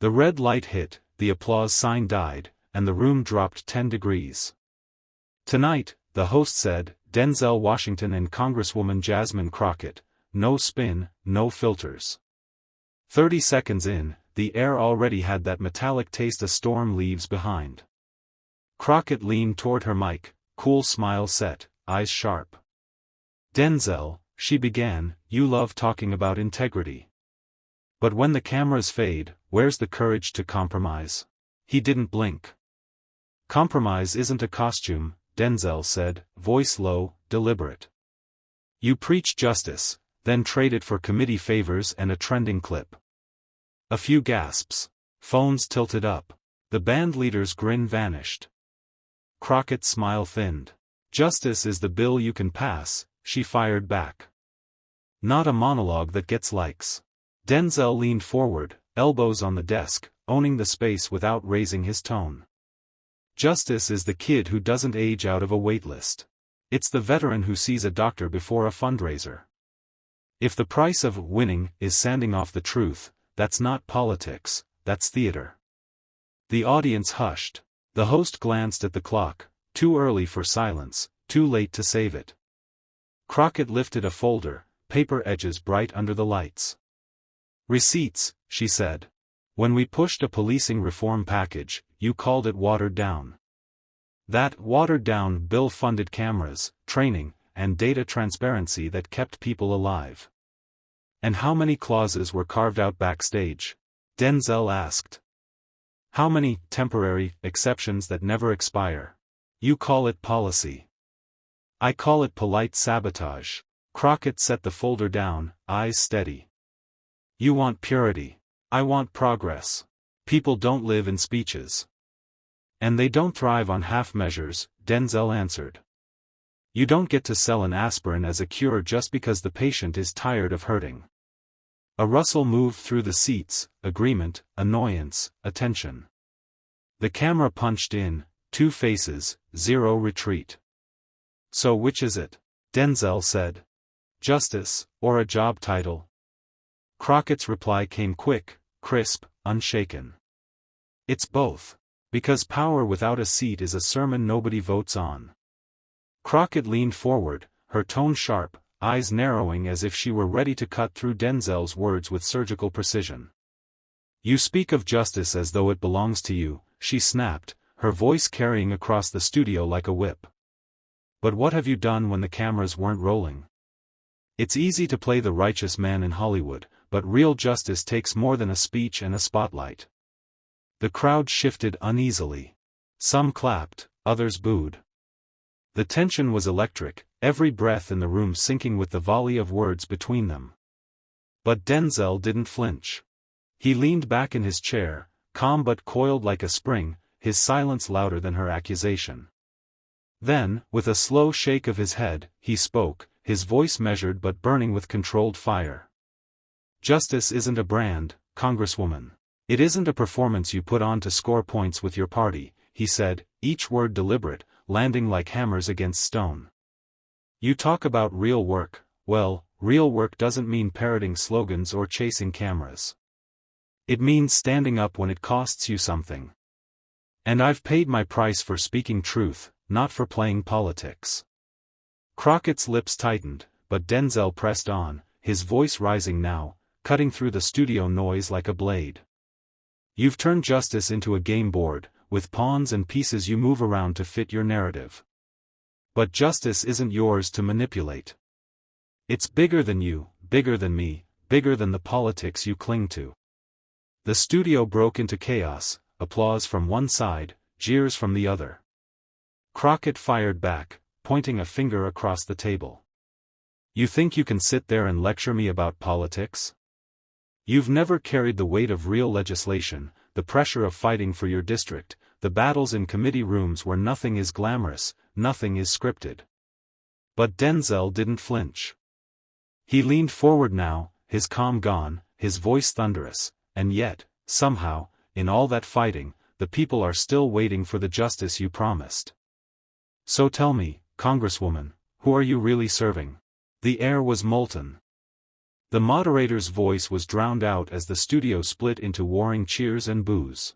The red light hit, the applause sign died, and the room dropped 10 degrees. Tonight, the host said, Denzel Washington and Congresswoman Jasmine Crockett, no spin, no filters. 30 seconds in, the air already had that metallic taste a storm leaves behind. Crockett leaned toward her mic, cool smile set, eyes sharp. Denzel, she began, you love talking about integrity. But when the cameras fade, where's the courage to compromise? He didn't blink. Compromise isn't a costume, Denzel said, voice low, deliberate. You preach justice, then trade it for committee favors and a trending clip. A few gasps. Phones tilted up. The band leader's grin vanished. Crockett's smile thinned. Justice is the bill you can pass, she fired back. Not a monologue that gets likes. Denzel leaned forward, elbows on the desk, owning the space without raising his tone. Justice is the kid who doesn't age out of a wait list. It's the veteran who sees a doctor before a fundraiser. If the price of winning is sanding off the truth, that's not politics, that's theater. The audience hushed. The host glanced at the clock, too early for silence, too late to save it. Crockett lifted a folder, paper edges bright under the lights. Receipts, she said. When we pushed a policing reform package, you called it watered down. That watered-down bill funded cameras, training, and data transparency that kept people alive. And how many clauses were carved out backstage? Denzel asked. How many temporary exceptions that never expire? You call it policy. I call it polite sabotage. Crockett set the folder down, eyes steady. You want purity. I want progress. People don't live in speeches. And they don't thrive on half measures, Denzel answered. You don't get to sell an aspirin as a cure just because the patient is tired of hurting. A rustle moved through the seats, agreement, annoyance, attention. The camera punched in, 2 faces, 0 retreat. So which is it? Denzel said. Justice, or a job title? Crockett's reply came quick, crisp, unshaken. It's both. Because power without a seat is a sermon nobody votes on. Crockett leaned forward, her tone sharp, eyes narrowing as if she were ready to cut through Denzel's words with surgical precision. You speak of justice as though it belongs to you, she snapped, her voice carrying across the studio like a whip. But what have you done when the cameras weren't rolling? It's easy to play the righteous man in Hollywood, but real justice takes more than a speech and a spotlight. The crowd shifted uneasily. Some clapped, others booed. The tension was electric, every breath in the room sinking with the volley of words between them. But Denzel didn't flinch. He leaned back in his chair, calm but coiled like a spring, his silence louder than her accusation. Then, with a slow shake of his head, he spoke, his voice measured but burning with controlled fire. Justice isn't a brand, Congresswoman. It isn't a performance you put on to score points with your party, he said, each word deliberate, landing like hammers against stone. You talk about real work. Well, real work doesn't mean parroting slogans or chasing cameras. It means standing up when it costs you something. And I've paid my price for speaking truth, not for playing politics. Crockett's lips tightened, but Denzel pressed on, his voice rising now, cutting through the studio noise like a blade. You've turned justice into a game board, with pawns and pieces you move around to fit your narrative. But justice isn't yours to manipulate. It's bigger than you, bigger than me, bigger than the politics you cling to. The studio broke into chaos, applause from one side, jeers from the other. Crockett fired back, pointing a finger across the table. You think you can sit there and lecture me about politics? You've never carried the weight of real legislation, the pressure of fighting for your district, the battles in committee rooms where nothing is glamorous, nothing is scripted. But Denzel didn't flinch. He leaned forward now, his calm gone, his voice thunderous, and yet, somehow, in all that fighting, the people are still waiting for the justice you promised. So tell me, Congresswoman, who are you really serving? The air was molten. The moderator's voice was drowned out as the studio split into warring cheers and boos.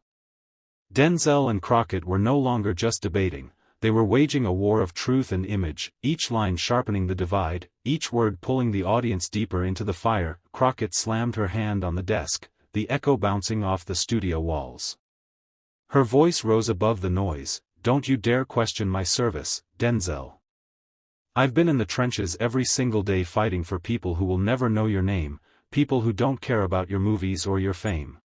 Denzel and Crockett were no longer just debating, they were waging a war of truth and image, each line sharpening the divide, each word pulling the audience deeper into the fire. Crockett slammed her hand on the desk, the echo bouncing off the studio walls. Her voice rose above the noise. "Don't you dare question my service, Denzel. I've been in the trenches every single day fighting for people who will never know your name, people who don't care about your movies or your fame.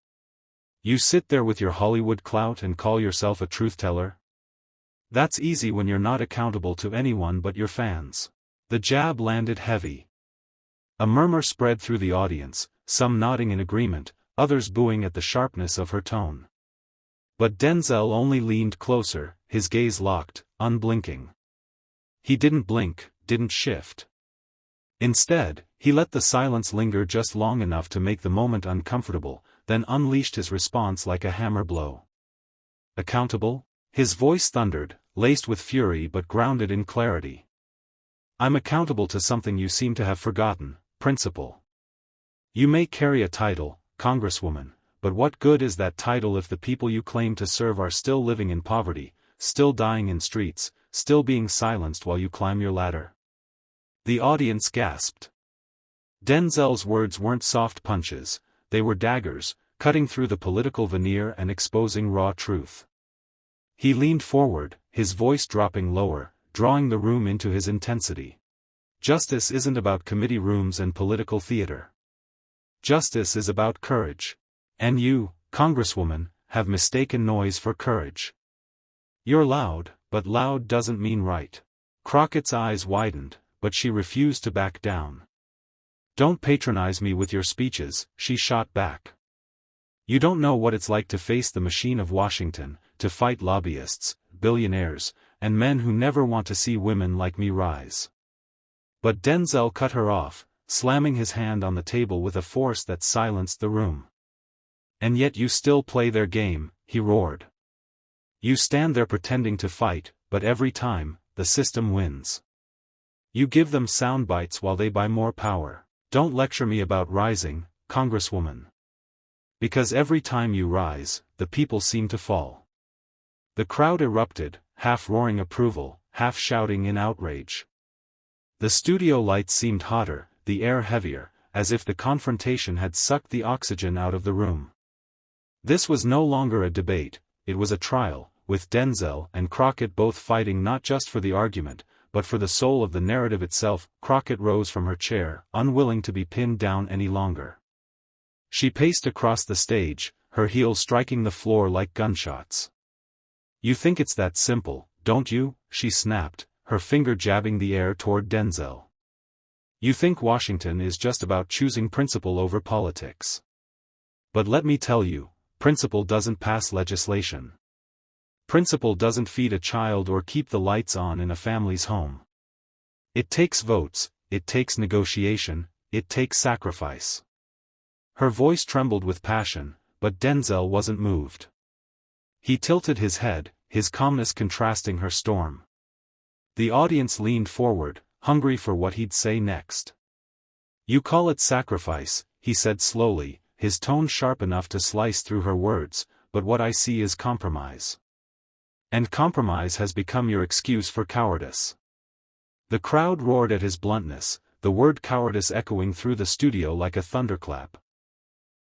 You sit there with your Hollywood clout and call yourself a truth-teller? That's easy when you're not accountable to anyone but your fans." The jab landed heavy. A murmur spread through the audience, some nodding in agreement, others booing at the sharpness of her tone. But Denzel only leaned closer, his gaze locked, unblinking. He didn't blink, didn't shift. Instead, he let the silence linger just long enough to make the moment uncomfortable, then unleashed his response like a hammer blow. "Accountable?" His voice thundered, laced with fury but grounded in clarity. "I'm accountable to something you seem to have forgotten: principle. You may carry a title, Congresswoman, but what good is that title if the people you claim to serve are still living in poverty, still dying in streets, still being silenced while you climb your ladder?" The audience gasped. Denzel's words weren't soft punches, they were daggers, cutting through the political veneer and exposing raw truth. He leaned forward, his voice dropping lower, drawing the room into his intensity. "Justice isn't about committee rooms and political theater. Justice is about courage. And you, Congresswoman, have mistaken noise for courage. You're loud, but loud doesn't mean right." Crockett's eyes widened, but she refused to back down. "Don't patronize me with your speeches," she shot back. "You don't know what it's like to face the machine of Washington, to fight lobbyists, billionaires, and men who never want to see women like me rise." But Denzel cut her off, slamming his hand on the table with a force that silenced the room. "And yet you still play their game," he roared. "You stand there pretending to fight, but every time, the system wins. You give them sound bites while they buy more power. Don't lecture me about rising, Congresswoman. Because every time you rise, the people seem to fall." The crowd erupted, half roaring approval, half shouting in outrage. The studio lights seemed hotter, the air heavier, as if the confrontation had sucked the oxygen out of the room. This was no longer a debate, it was a trial, with Denzel and Crockett both fighting not just for the argument, but for the soul of the narrative itself. Crockett rose from her chair, unwilling to be pinned down any longer. She paced across the stage, her heels striking the floor like gunshots. "You think it's that simple, don't you?" she snapped, her finger jabbing the air toward Denzel. "You think Washington is just about choosing principle over politics. But let me tell you, principle doesn't pass legislation. Principle doesn't feed a child or keep the lights on in a family's home. It takes votes, it takes negotiation, it takes sacrifice." Her voice trembled with passion, but Denzel wasn't moved. He tilted his head, his calmness contrasting her storm. The audience leaned forward, hungry for what he'd say next. "You call it sacrifice," he said slowly, his tone sharp enough to slice through her words, "but what I see is compromise. And compromise has become your excuse for cowardice." The crowd roared at his bluntness, the word cowardice echoing through the studio like a thunderclap.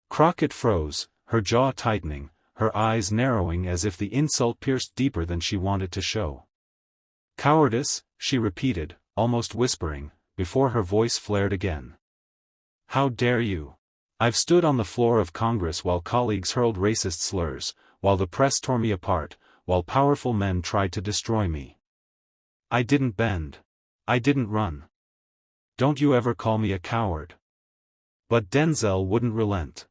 Crockett froze, her jaw tightening, her eyes narrowing as if the insult pierced deeper than she wanted to show. "Cowardice," she repeated, almost whispering, before her voice flared again. "How dare you? I've stood on the floor of Congress while colleagues hurled racist slurs, while the press tore me apart, while powerful men tried to destroy me. I didn't bend. I didn't run. Don't you ever call me a coward." But Denzel wouldn't relent.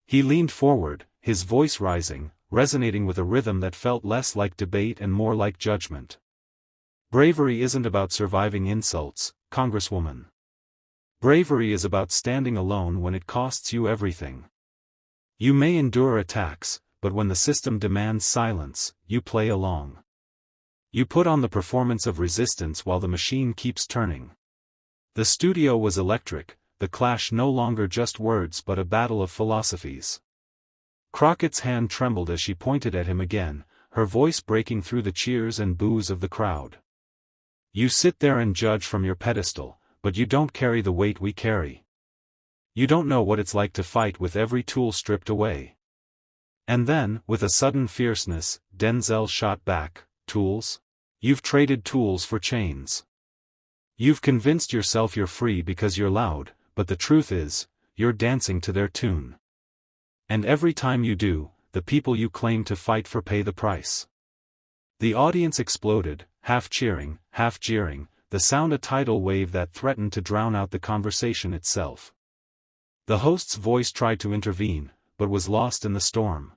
He leaned forward, his voice rising, resonating with a rhythm that felt less like debate and more like judgment. "Bravery isn't about surviving insults, Congresswoman. Bravery is about standing alone when it costs you everything. You may endure attacks, but when the system demands silence, you play along. You put on the performance of resistance while the machine keeps turning." The studio was electric, the clash no longer just words but a battle of philosophies. Crockett's hand trembled as she pointed at him again, her voice breaking through the cheers and boos of the crowd. You sit there and judge from your pedestal, but you don't carry the weight we carry. You don't know what it's like to fight with every tool stripped away. And then, with a sudden fierceness, Denzel shot back, tools? You've traded tools for chains. You've convinced yourself you're free because you're loud, but the truth is, you're dancing to their tune. And every time you do, the people you claim to fight for pay the price. The audience exploded, half cheering, half jeering, the sound a tidal wave that threatened to drown out the conversation itself. The host's voice tried to intervene, but was lost in the storm.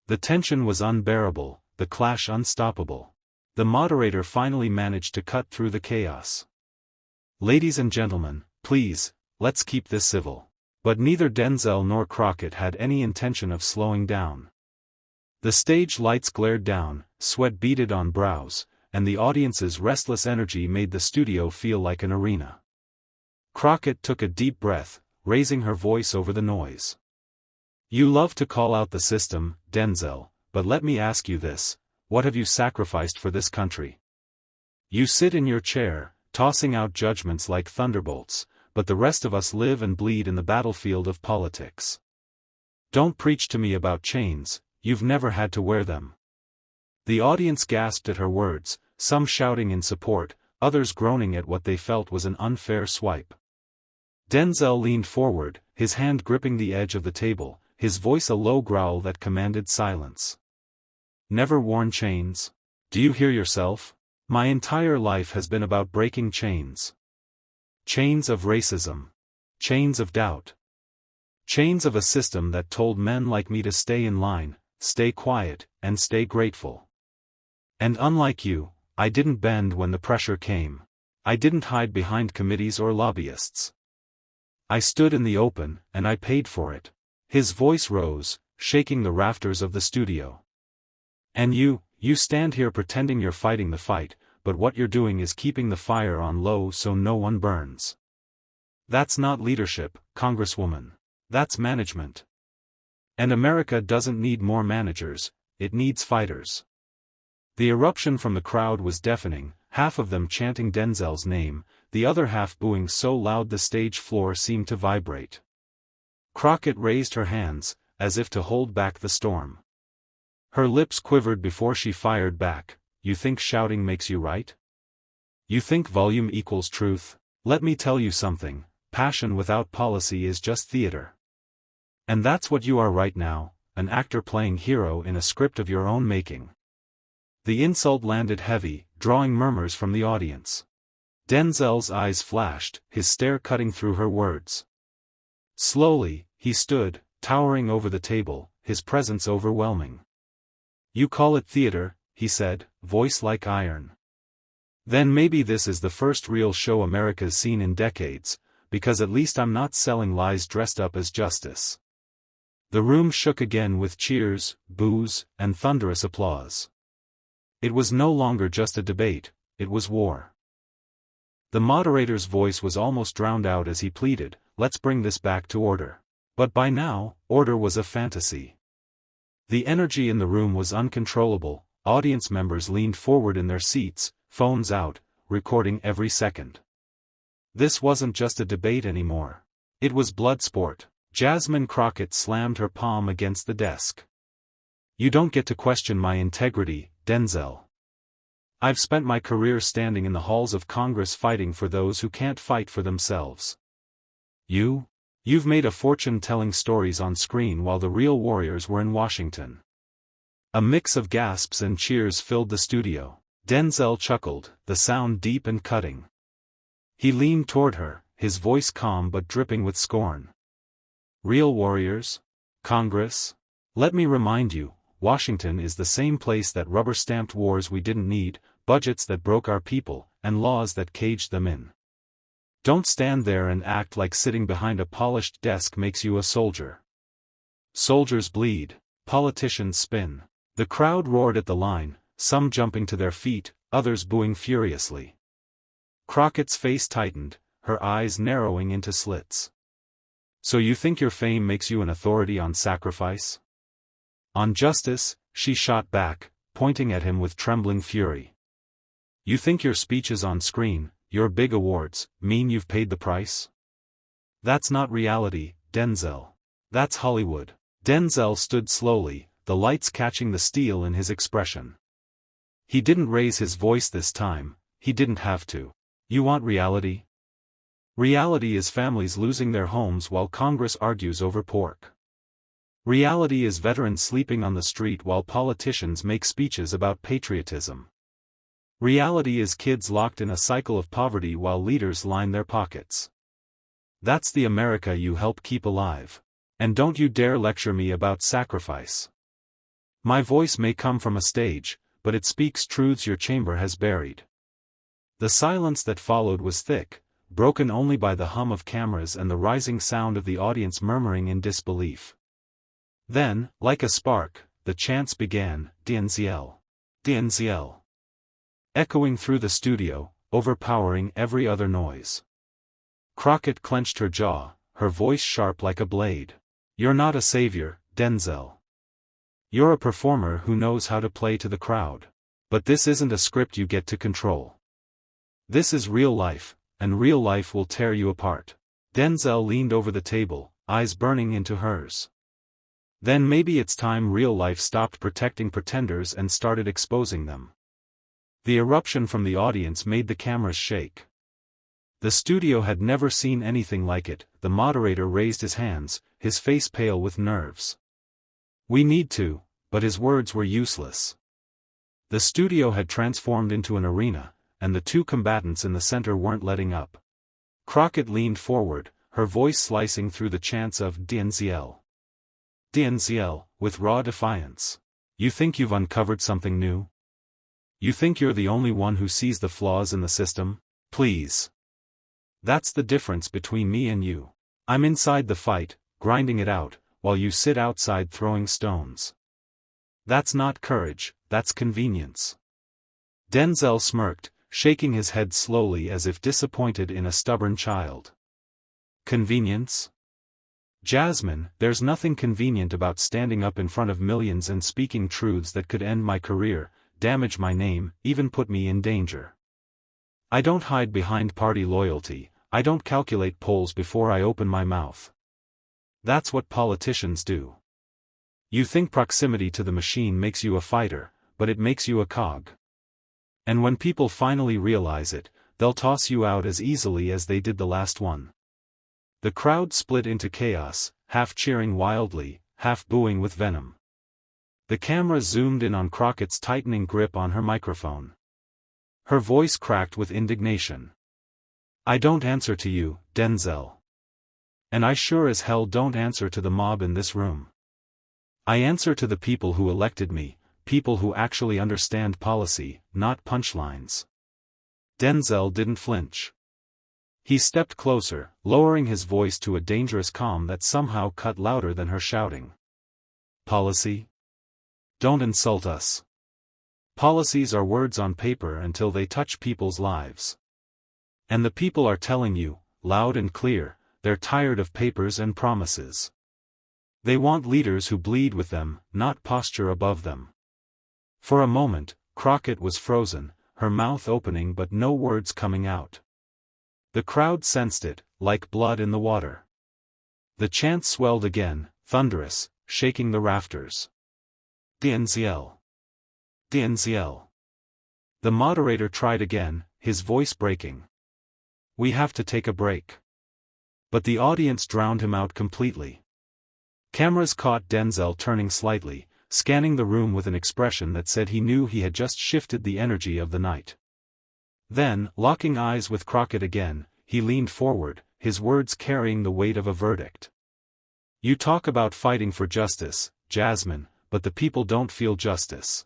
The tension was unbearable, the clash unstoppable. The moderator finally managed to cut through the chaos. Ladies and gentlemen, please, let's keep this civil. But neither Denzel nor Crockett had any intention of slowing down. The stage lights glared down, sweat beaded on brows, and the audience's restless energy made the studio feel like an arena. Crockett took a deep breath, raising her voice over the noise. You love to call out the system, Denzel, but let me ask you this, what have you sacrificed for this country? You sit in your chair, tossing out judgments like thunderbolts, but the rest of us live and bleed in the battlefield of politics. Don't preach to me about chains, you've never had to wear them. The audience gasped at her words, some shouting in support, others groaning at what they felt was an unfair swipe. Denzel leaned forward, his hand gripping the edge of the table, his voice a low growl that commanded silence. Never worn chains? Do you hear yourself? My entire life has been about breaking chains. Chains of racism. Chains of doubt. Chains of a system that told men like me to stay in line, stay quiet, and stay grateful. And unlike you, I didn't bend when the pressure came. I didn't hide behind committees or lobbyists. I stood in the open, and I paid for it. His voice rose, shaking the rafters of the studio. And you stand here pretending you're fighting the fight, but what you're doing is keeping the fire on low so no one burns. That's not leadership, Congresswoman. That's management. And America doesn't need more managers, it needs fighters. The eruption from the crowd was deafening, half of them chanting Denzel's name, the other half booing so loud the stage floor seemed to vibrate. Crockett raised her hands, as if to hold back the storm. Her lips quivered before she fired back. You think shouting makes you right? You think volume equals truth? Let me tell you something, passion without policy is just theater. And that's what you are right now, an actor playing hero in a script of your own making. The insult landed heavy, drawing murmurs from the audience. Denzel's eyes flashed, his stare cutting through her words. Slowly, he stood, towering over the table, his presence overwhelming. You call it theater, he said, voice like iron. Then maybe this is the first real show America's seen in decades, because at least I'm not selling lies dressed up as justice. The room shook again with cheers, boos, and thunderous applause. It was no longer just a debate, it was war. The moderator's voice was almost drowned out as he pleaded, let's bring this back to order. But by now, order was a fantasy. The energy in the room was uncontrollable, audience members leaned forward in their seats, phones out, recording every second. This wasn't just a debate anymore. It was blood sport. Jasmine Crockett slammed her palm against the desk. You don't get to question my integrity, Denzel. I've spent my career standing in the halls of Congress fighting for those who can't fight for themselves. You've made a fortune telling stories on screen while the real warriors were in Washington. A mix of gasps and cheers filled the studio. Denzel chuckled, the sound deep and cutting. He leaned toward her, his voice calm but dripping with scorn. Real warriors? Congress? Let me remind you, Washington is the same place that rubber-stamped wars we didn't need, budgets that broke our people, and laws that caged them in. Don't stand there and act like sitting behind a polished desk makes you a soldier. Soldiers bleed, politicians spin. The crowd roared at the line, some jumping to their feet, others booing furiously. Crockett's face tightened, her eyes narrowing into slits. So you think your fame makes you an authority on sacrifice? On justice, she shot back, pointing at him with trembling fury. You think your speeches on screen, your big awards, mean you've paid the price? That's not reality, Denzel. That's Hollywood. Denzel stood slowly, the lights catching the steel in his expression. He didn't raise his voice this time, he didn't have to. You want reality? Reality is families losing their homes while Congress argues over pork. Reality is veterans sleeping on the street while politicians make speeches about patriotism. Reality is kids locked in a cycle of poverty while leaders line their pockets. That's the America you help keep alive. And don't you dare lecture me about sacrifice. My voice may come from a stage, but it speaks truths your chamber has buried. The silence that followed was thick, broken only by the hum of cameras and the rising sound of the audience murmuring in disbelief. Then, like a spark, the chants began, Denzel. Denzel. Echoing through the studio, overpowering every other noise. Crockett clenched her jaw, her voice sharp like a blade. You're not a savior, Denzel. You're a performer who knows how to play to the crowd. But this isn't a script you get to control. This is real life, and real life will tear you apart. Denzel leaned over the table, eyes burning into hers. Then maybe it's time real life stopped protecting pretenders and started exposing them. The eruption from the audience made the cameras shake. The studio had never seen anything like it. The moderator raised his hands, his face pale with nerves. We need to, but his words were useless. The studio had transformed into an arena, and the two combatants in the center weren't letting up. Crockett leaned forward, her voice slicing through the chants of Denzel. Denzel, with raw defiance. You think you've uncovered something new? You think you're the only one who sees the flaws in the system? Please. That's the difference between me and you. I'm inside the fight, grinding it out, while you sit outside throwing stones. That's not courage, that's convenience. Denzel smirked, shaking his head slowly as if disappointed in a stubborn child. Convenience? Jasmine, there's nothing convenient about standing up in front of millions and speaking truths that could end my career, damage my name, even put me in danger. I don't hide behind party loyalty, I don't calculate polls before I open my mouth. That's what politicians do. You think proximity to the machine makes you a fighter, but it makes you a cog. And when people finally realize it, they'll toss you out as easily as they did the last one. The crowd split into chaos, half cheering wildly, half booing with venom. The camera zoomed in on Crockett's tightening grip on her microphone. Her voice cracked with indignation. I don't answer to you, Denzel. And I sure as hell don't answer to the mob in this room. I answer to the people who elected me, people who actually understand policy, not punchlines. Denzel didn't flinch. He stepped closer, lowering his voice to a dangerous calm that somehow cut louder than her shouting. Policy? Don't insult us. Policies are words on paper until they touch people's lives. And the people are telling you, loud and clear, they're tired of papers and promises. They want leaders who bleed with them, not posture above them. For a moment, Crockett was frozen, her mouth opening but no words coming out. The crowd sensed it, like blood in the water. The chant swelled again, thunderous, shaking the rafters. Denzel. Denzel. The moderator tried again, his voice breaking. We have to take a break. But the audience drowned him out completely. Cameras caught Denzel turning slightly, scanning the room with an expression that said he knew he had just shifted the energy of the night. Then, locking eyes with Crockett again, he leaned forward, his words carrying the weight of a verdict. You talk about fighting for justice, Jasmine, but the people don't feel justice.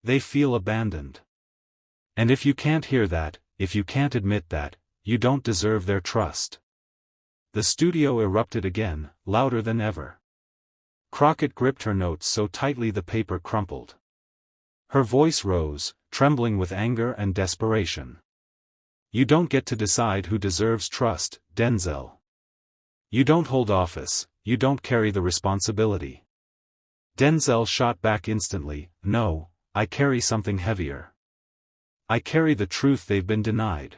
They feel abandoned. And if you can't hear that, if you can't admit that, you don't deserve their trust. The studio erupted again, louder than ever. Crockett gripped her notes so tightly the paper crumpled. Her voice rose, trembling with anger and desperation. You don't get to decide who deserves trust, Denzel. You don't hold office, you don't carry the responsibility. Denzel shot back instantly, no, I carry something heavier. I carry the truth they've been denied.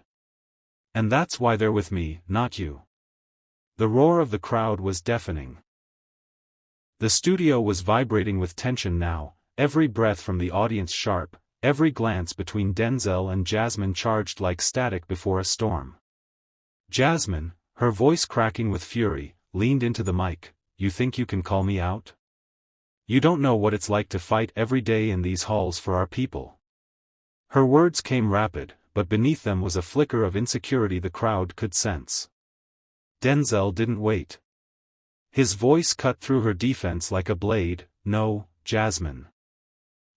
And that's why they're with me, not you. The roar of the crowd was deafening. The studio was vibrating with tension now, every breath from the audience sharp, every glance between Denzel and Jasmine charged like static before a storm. Jasmine, her voice cracking with fury, leaned into the mic. You think you can call me out? You don't know what it's like to fight every day in these halls for our people. Her words came rapid, but beneath them was a flicker of insecurity the crowd could sense. Denzel didn't wait. His voice cut through her defense like a blade. No, Jasmine.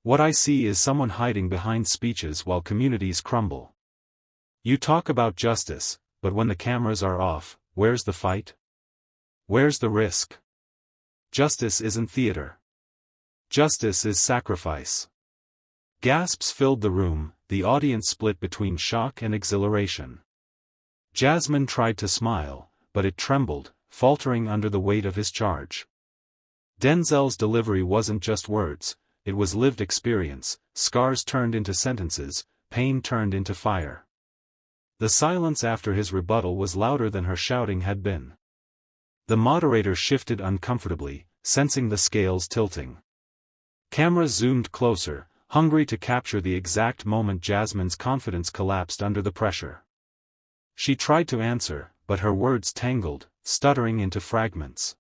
What I see is someone hiding behind speeches while communities crumble. You talk about justice, but when the cameras are off, where's the fight? Where's the risk? Justice isn't theater. Justice is sacrifice. Gasps filled the room, the audience split between shock and exhilaration. Jasmine tried to smile, but it trembled, faltering under the weight of his charge. Denzel's delivery wasn't just words, it was lived experience, scars turned into sentences, pain turned into fire. The silence after his rebuttal was louder than her shouting had been. The moderator shifted uncomfortably, sensing the scales tilting. Cameras zoomed closer, hungry to capture the exact moment Jasmine's confidence collapsed under the pressure. She tried to answer, but her words tangled, stuttering into fragments.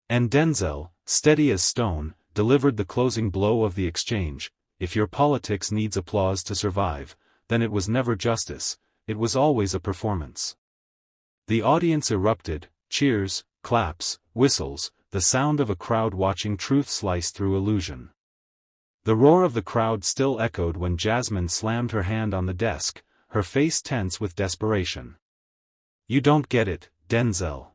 And Denzel, steady as stone, delivered the closing blow of the exchange. If your politics needs applause to survive, then it was never justice, it was always a performance. The audience erupted, cheers, claps, whistles, the sound of a crowd watching truth slice through illusion. The roar of the crowd still echoed when Jasmine slammed her hand on the desk, her face tense with desperation. You don't get it, Denzel.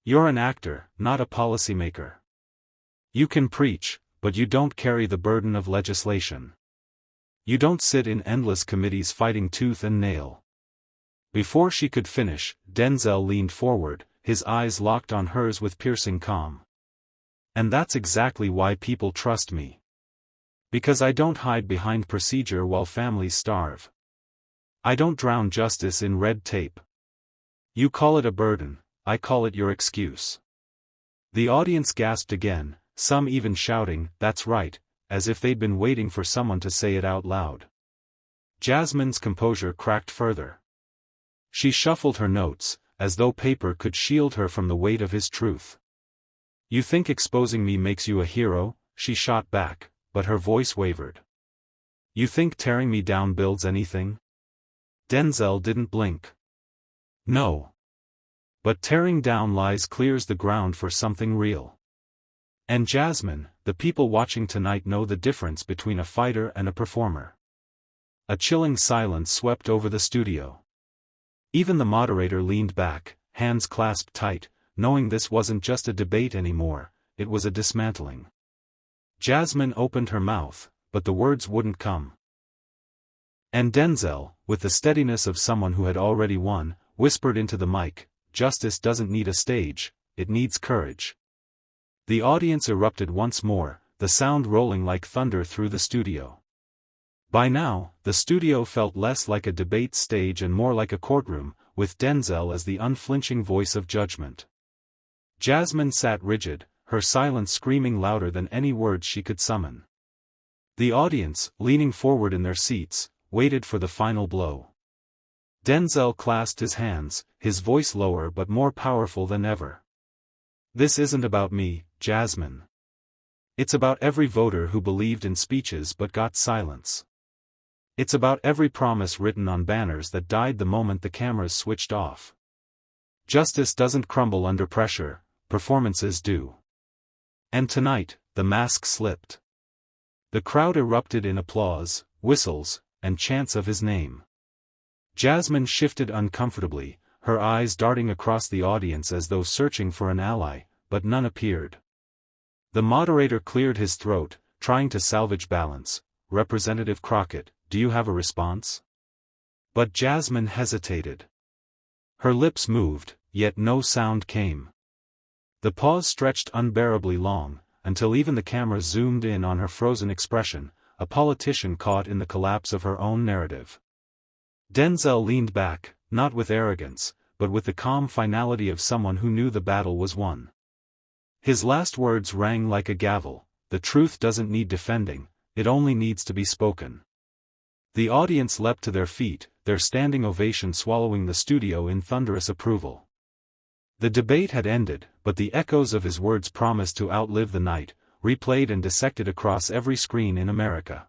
You're an actor, not a policymaker. You can preach, but you don't carry the burden of legislation. You don't sit in endless committees fighting tooth and nail. Before she could finish, Denzel leaned forward, his eyes locked on hers with piercing calm. And that's exactly why people trust me. Because I don't hide behind procedure while families starve. I don't drown justice in red tape. You call it a burden, I call it your excuse. The audience gasped again, some even shouting, "That's right," as if they'd been waiting for someone to say it out loud. Jasmine's composure cracked further. She shuffled her notes, as though paper could shield her from the weight of his truth. You think exposing me makes you a hero? She shot back, but her voice wavered. You think tearing me down builds anything? Denzel didn't blink. No. But tearing down lies clears the ground for something real. And Jasmine, the people watching tonight know the difference between a fighter and a performer. A chilling silence swept over the studio. Even the moderator leaned back, hands clasped tight, knowing this wasn't just a debate anymore, it was a dismantling. Jasmine opened her mouth, but the words wouldn't come. And Denzel, with the steadiness of someone who had already won, whispered into the mic, "Justice doesn't need a stage, it needs courage." The audience erupted once more, the sound rolling like thunder through the studio. By now, the studio felt less like a debate stage and more like a courtroom, with Denzel as the unflinching voice of judgment. Jasmine sat rigid, her silence screaming louder than any words she could summon. The audience, leaning forward in their seats, waited for the final blow. Denzel clasped his hands, his voice lower but more powerful than ever. This isn't about me, Jasmine. It's about every voter who believed in speeches but got silence. It's about every promise written on banners that died the moment the cameras switched off. Justice doesn't crumble under pressure, performances do. And tonight, the mask slipped. The crowd erupted in applause, whistles, and chants of his name. Jasmine shifted uncomfortably, her eyes darting across the audience as though searching for an ally, but none appeared. The moderator cleared his throat, trying to salvage balance. "Representative Crockett, do you have a response?" But Jasmine hesitated. Her lips moved, yet no sound came. The pause stretched unbearably long, until even the camera zoomed in on her frozen expression, a politician caught in the collapse of her own narrative. Denzel leaned back, not with arrogance, but with the calm finality of someone who knew the battle was won. His last words rang like a gavel: the truth doesn't need defending, it only needs to be spoken. The audience leapt to their feet, their standing ovation swallowing the studio in thunderous approval. The debate had ended, but the echoes of his words promised to outlive the night, replayed and dissected across every screen in America.